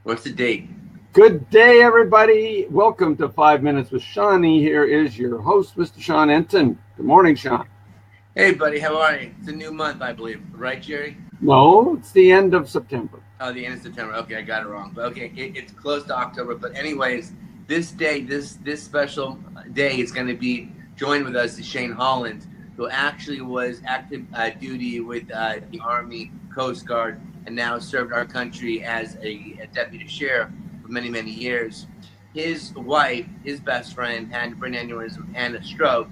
What's the date? Good day, everybody. Welcome to 5 Minutes with Shawnee. Here is your host, Mr. Sean Entin. Good morning, Sean. Hey, buddy, how are you? It's a new month, I believe. Right, Jerry? No, it's the end of September. Oh, the end of September. Okay, I got it wrong. But okay, it's close to October. But anyways, this day, this special day is going to be joined with us is Tina Hollands, who actually was active duty with the Army, Coast Guard, and now served our country as a deputy sheriff for many, many years. His wife, his best friend, had a brain aneurysm and a stroke,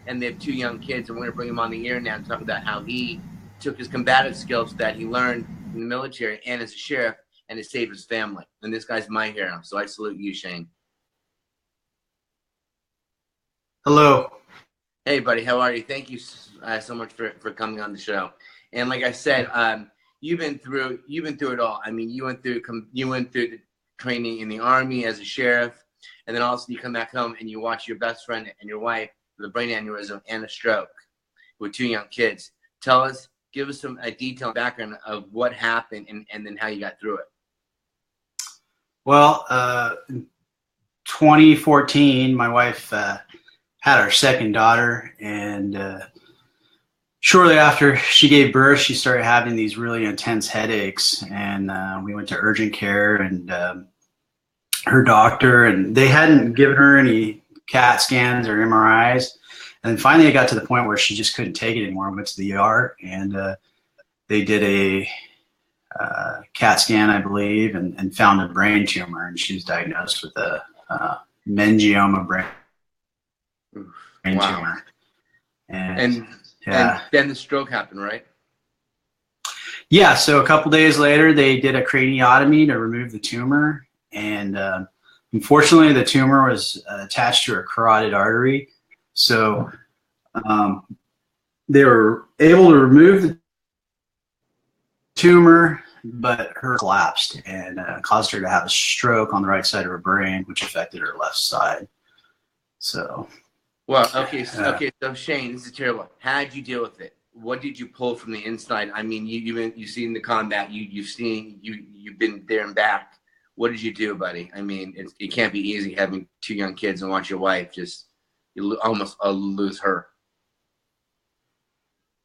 and they have 2 young kids. And we're going to bring him on the air now to talk about how he took his combative skills that he learned in the military and as a sheriff and to save his family. And this guy's my hero. So I salute you, Shane. Hello. Hey, buddy. How are you? Thank you so much for coming on the show. And like I said, you've been through it all. I mean, you went through the training in the Army as a sheriff, and then also you come back home and you watch your best friend and your wife with a brain aneurysm and a stroke with 2 young kids. Give us a detailed background of what happened and then how you got through it. Well, in 2014, my wife had our second daughter, and shortly after she gave birth, she started having these really intense headaches, and we went to urgent care and her doctor, and they hadn't given her any CAT scans or MRIs. And then finally it got to the point where she just couldn't take it anymore and went to the ER, and they did a CAT scan, I believe, and found a brain tumor, and she was diagnosed with a meningioma brain tumor. And then the stroke happened, right? Yeah, so a couple days later, they did a craniotomy to remove the tumor, and unfortunately, the tumor was attached to her carotid artery. So they were able to remove the tumor, but her collapsed and caused her to have a stroke on the right side of her brain, which affected her left side. So, well, okay, so Shane, this is terrible. How did you deal with it? What did you pull from the inside? I mean, you've seen the combat, you've been there and back. What did you do, buddy? I mean, it can't be easy having 2 young kids and watch your wife you almost lose her.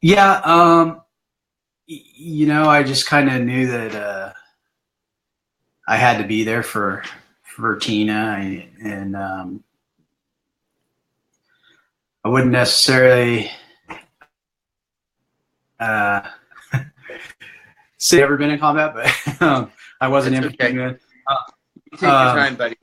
Yeah, I just kind of knew that I had to be there for Tina, and I wouldn't necessarily say I've ever been in combat, but I wasn't in. Okay. Take your time, buddy.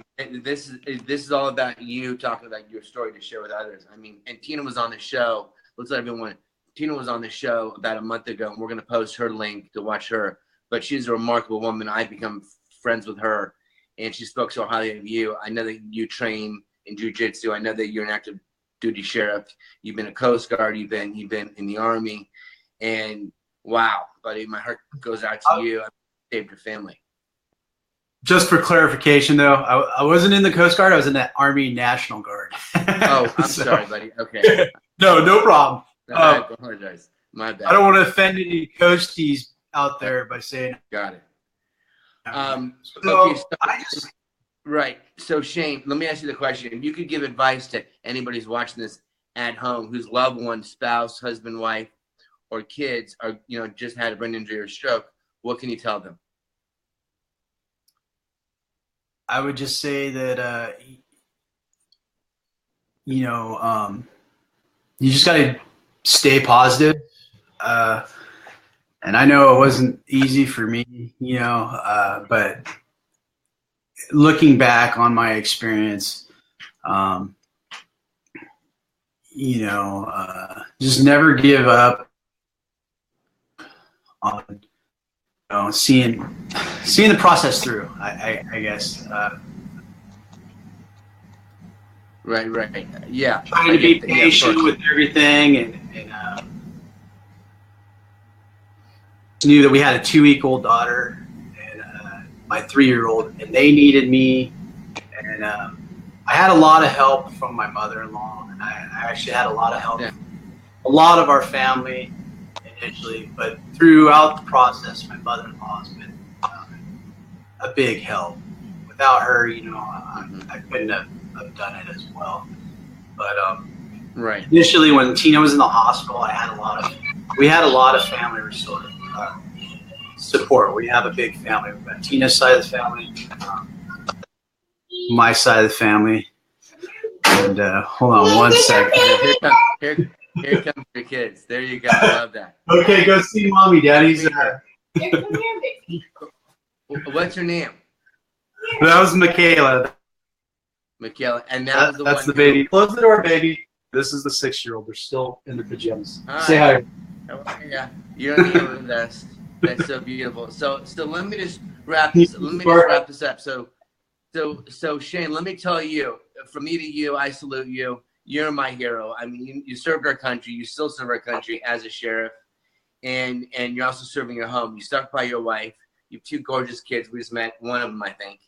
This is all about you talking about your story to share with others. I mean, and Tina was on the show. Let's let everyone. Tina was on the show about a month ago, and we're going to post her link to watch her. But she's a remarkable woman. I've become friends with her, and she spoke so highly of you. I know that you train in jiu-jitsu. I know that you're an active duty sheriff. You've been a Coast Guard. You've been in the Army, and wow, buddy, my heart goes out to you. I saved your family. Just for clarification, though, I wasn't in the Coast Guard. I was in the Army National Guard. Oh, I'm sorry, buddy. Okay. No problem. I apologize. My bad. I don't want to offend any coasties out there by saying. Got it. So right. So Shane, let me ask you the question. If you could give advice to anybody who's watching this at home, whose loved one, spouse, husband, wife, or kids are, just had a brain injury or stroke, what can you tell them? I would just say that, you just got to stay positive. And I know it wasn't easy for me, but looking back on my experience, just never give up on seeing the process through, I guess. Right. Yeah. Trying to be patient with everything, and knew that we had a 2-week-old daughter and my 3-year-old, and they needed me. And I had a lot of help from my mother-in-law, and I actually had a lot of help from a lot of our family initially, but throughout the process, my mother-in-law has been a big help. Without her, you know, I couldn't have done it as well. But Right. initially, when Tina was in the hospital, we had a lot of family support. We have a big family. We've got Tina's side of the family, my side of the family. And hold on one second. Here comes your kids. There you go. I love that. Okay, go see mommy. Daddy's there. What's your name? That was Michaela. Michaela. And now that's the baby. Close the door, baby. This is the 6-year-old. They're still in their pajamas. Say hi. Yeah, you're on the best. That's so beautiful. So let me just wrap this. Up. So Shane, let me tell you, from me to you, I salute you. You're my hero. I mean, you served our country. You still serve our country as a sheriff, and you're also serving your home. You stuck by your wife. You have 2 gorgeous kids. We just met one of them, I think.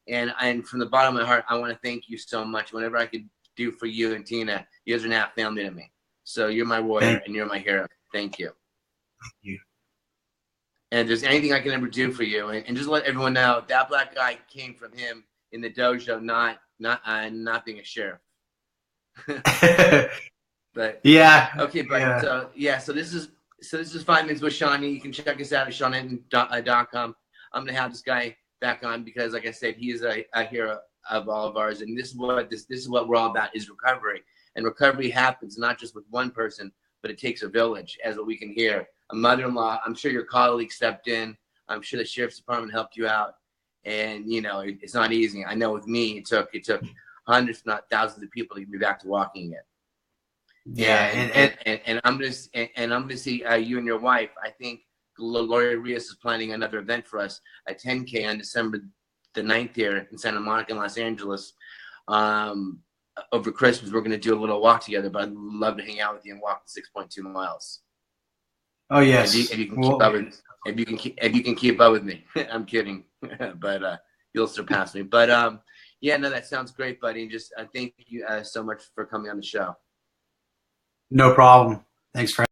And from the bottom of my heart, I want to thank you so much. Whatever I could do for you and Tina, you guys are now family to me. So you're my warrior and you're my hero. Thank you. Thank you. And if there's anything I can ever do for you, and just let everyone know, that black guy came from him in the dojo, not being a sheriff. But yeah. Okay, but so this is 5 Minutes with Shawnee. You can check us out at SeanyShow.com. I'm gonna have this guy back on because, like I said, he is a hero of all of ours, and this is what we're all about, is recovery. And recovery happens not just with one person, but it takes a village, as what we can hear. A mother-in-law, I'm sure your colleague stepped in. I'm sure the sheriff's department helped you out. And, you know, it's not easy. I know with me, it took hundreds, if not thousands of people to get me back to walking again. Yeah. And I'm gonna see you and your wife. I think Gloria Rios is planning another event for us, a 10K on December the 9th here in Santa Monica and Los Angeles. Over Christmas, we're going to do a little walk together, but I'd love to hang out with you and walk the 6.2 miles. Oh, yes. If you can keep up with, if you can keep up with me. I'm kidding, but you'll surpass me. But yeah, no, that sounds great, buddy. Just thank you so much for coming on the show. No problem. Thanks for